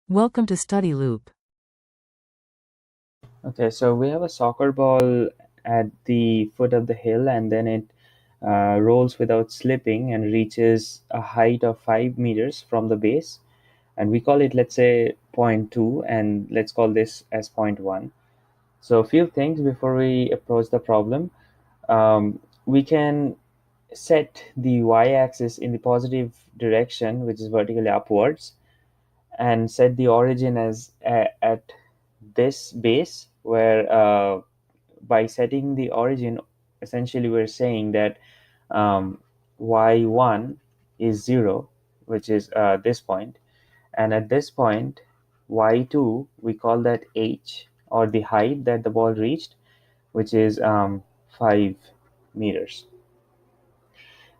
Welcome to Study Loop. Okay, so we have a soccer ball at the foot of the hill, and then it rolls without slipping and reaches a height of 5 meters from the base. And we call it, let's say, point two, and let's call this as point one. So, a few things before we approach the problem. We can set the y-axis in the positive direction, which is vertically upwards, and set the origin as at this base, where by setting the origin, essentially we're saying that y1 is 0, which is this point, and at this point y2 we call that h, or the height that the ball reached, which is 5 meters.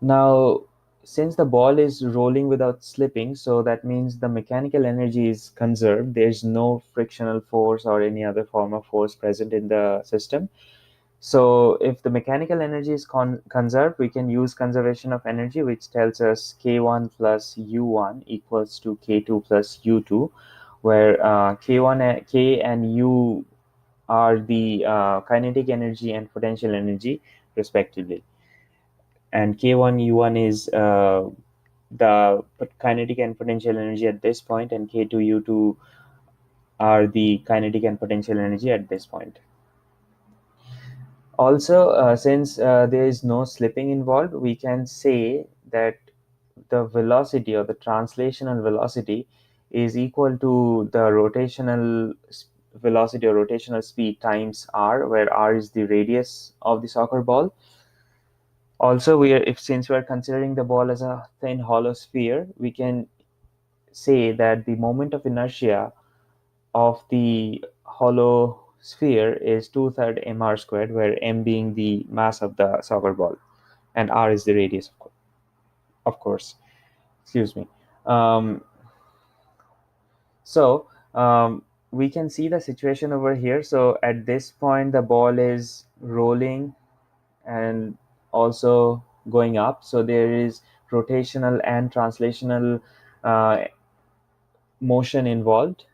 Now, since the ball is rolling without slipping, so that means the mechanical energy is conserved. There's no frictional force or any other form of force present in the system. So if the mechanical energy is conserved, we can use conservation of energy, which tells us K1 plus U1 equals to K2 plus U2, where K and U are the kinetic energy and potential energy, respectively. And K1 U1 is the kinetic and potential energy at this point, and K2 U2 are the kinetic and potential energy at this point. Also, since there is no slipping involved, we can say that the velocity, or the translational velocity, is equal to the rotational velocity or rotational speed times r, where r is the radius of the soccer ball. Also, if since we are considering the ball as a thin hollow sphere, we can say that the moment of inertia of the hollow sphere is 2/3 mr squared, where m being the mass of the soccer ball and r is the radius, of course. Excuse me. Um, so we can see the situation over here. So at this point, the ball is rolling and also going up. So there is rotational and translational uh, motion involved.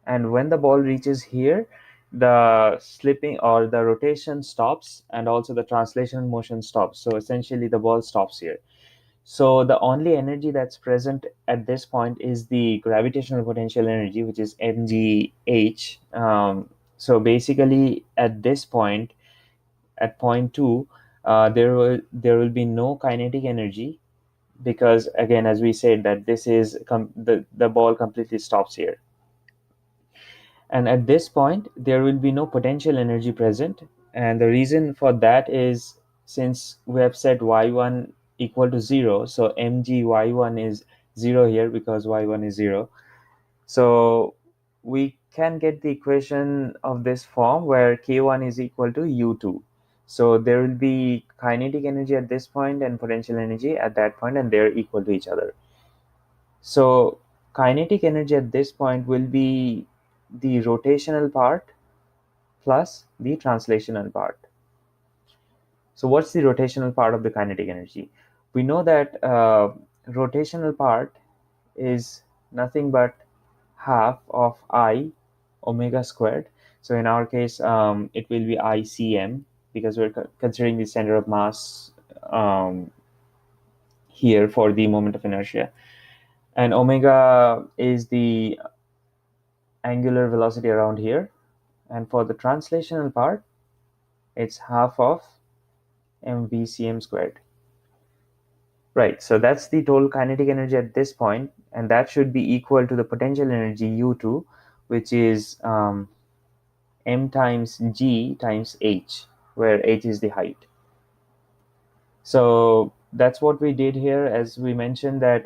And when the ball reaches here, the slipping or the rotation stops, and also the translation motion stops. So essentially the ball stops here. So the only energy that's present at this point is the gravitational potential energy, which is mgh. So basically at this point, at point two, there will be no kinetic energy, because again, as we said, that this is the ball completely stops here. And at this point, there will be no potential energy present. And the reason for that is, since we have set y1 equal to 0, so mg y1 is 0 here, because y1 is 0. So we can get the equation of this form, where k1 is equal to u2. So there will be kinetic energy at this point and potential energy at that point, and they're equal to each other. So kinetic energy at this point will be the rotational part plus the translational part. So what's the rotational part of the kinetic energy? We know that rotational part is nothing but half of I omega squared. So in our case, it will be ICM, because we're considering the center of mass um, here for the moment of inertia. And omega is the angular velocity around here. And for the translational part, it's half of mvcm squared. Right, so that's the total kinetic energy at this point, and that should be equal to the potential energy U2, which is m times g times h, where h is the height. So that's what we did here. As we mentioned, that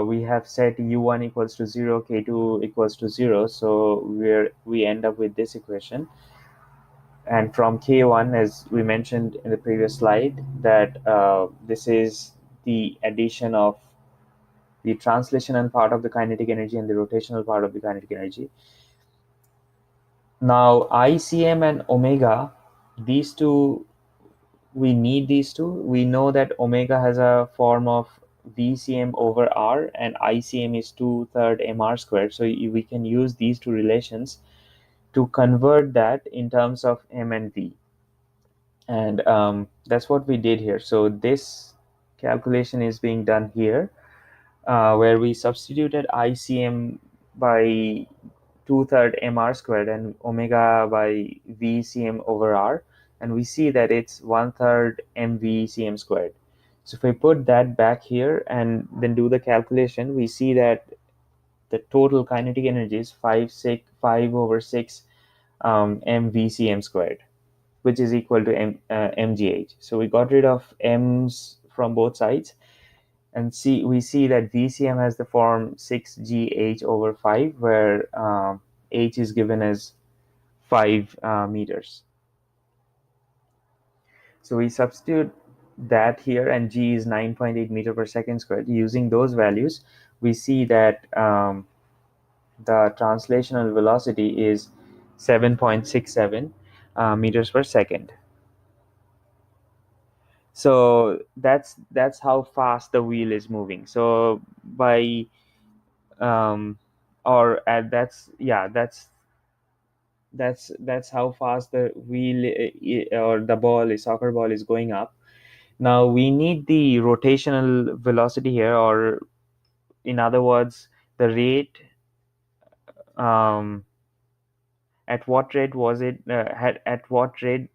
we have set u1 equals to 0, k2 equals to 0, so we end up with this equation. And from k1, as we mentioned in the previous slide, that this is the addition of the translational part of the kinetic energy and the rotational part of the kinetic energy. Now, ICM and omega, these two, we need these two. We know that omega has a form of VCM over R, and ICM is 2/3 mR squared. So we can use these two relations to convert that in terms of M and V. And that's what we did here. So this calculation is being done here, where we substituted ICM by 2/3 mR squared and omega by VCM over R, and we see that it's 1/3 MVCM squared. So if we put that back here and then do the calculation, we see that the total kinetic energy is 5/6 MVCM squared, which is equal to mgh. So we got rid of m's from both sides, and we see that VCM has the form 6gh over 5, where h is given as 5 meters. So we substitute that here, and g is 9.8 meter per second squared. Using those values, we see that the translational velocity is 7.67 meters per second. So that's how fast the wheel is moving. So by or at that's yeah that's how fast the wheel or the soccer ball is going up. Now we need the rotational velocity here, or in other words, the rate. um, at what rate was it at what rate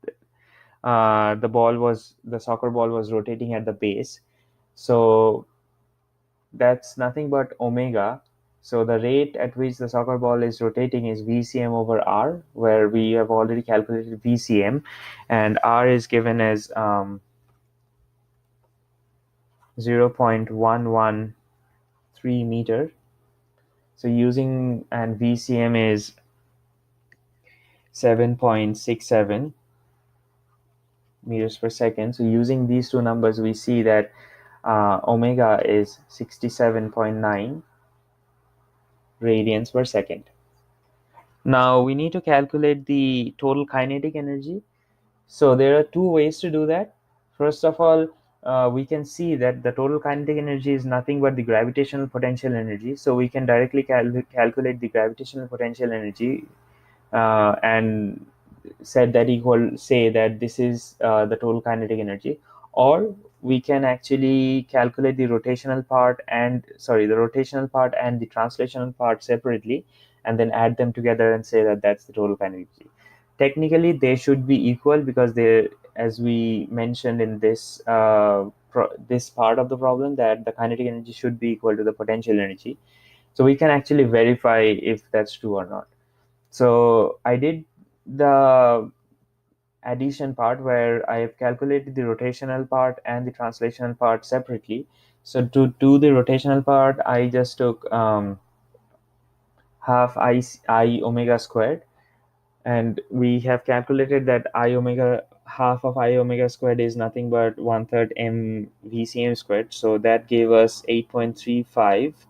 the soccer ball was rotating at the base. So that's nothing but omega. So the rate at which the soccer ball is rotating is VCM over R, where we have already calculated VCM, and R is given as 0.113 meter. So using, and VCM is 7.67 meters per second. So using these two numbers, we see that omega is 67.9 radians per second. Now we need to calculate the total kinetic energy. So there are two ways to do that. First of all, we can see that the total kinetic energy is nothing but the gravitational potential energy. So we can directly calculate the gravitational potential energy, and say that this is the total kinetic energy. Or we can actually calculate the rotational part and the translational part separately, and then add them together and say that that's the total kinetic energy. Technically they should be equal, because they, as we mentioned in this part of the problem, that the kinetic energy should be equal to the potential energy. So we can actually verify if that's true or not. So I did the addition part, where I have calculated the rotational part and the translational part separately. So to do the rotational part, I just took half I omega squared, and we have calculated that half of I omega squared is nothing but 1/3 m VCM squared. So that gave us 8.35.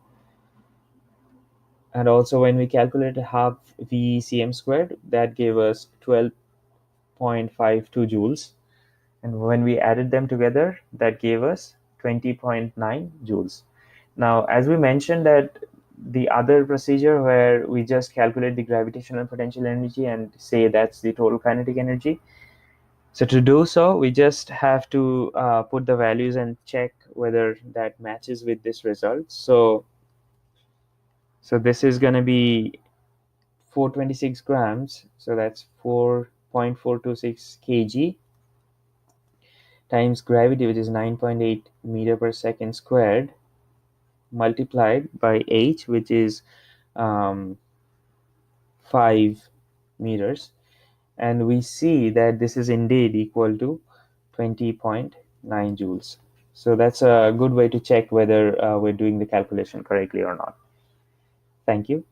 And also when we calculated half VCM squared, that gave us 12.52 joules. And when we added them together, that gave us 20.9 joules. Now, as we mentioned, that the other procedure where we just calculate the gravitational potential energy and say that's the total kinetic energy. So to do so, we just have to put the values and check whether that matches with this result. So this is going to be 426 grams. So that's 4.426 kg times gravity, which is 9.8 meter per second squared, multiplied by h, which is 5 meters. And we see that this is indeed equal to 20.9 joules. So that's a good way to check whether we're doing the calculation correctly or not. Thank you.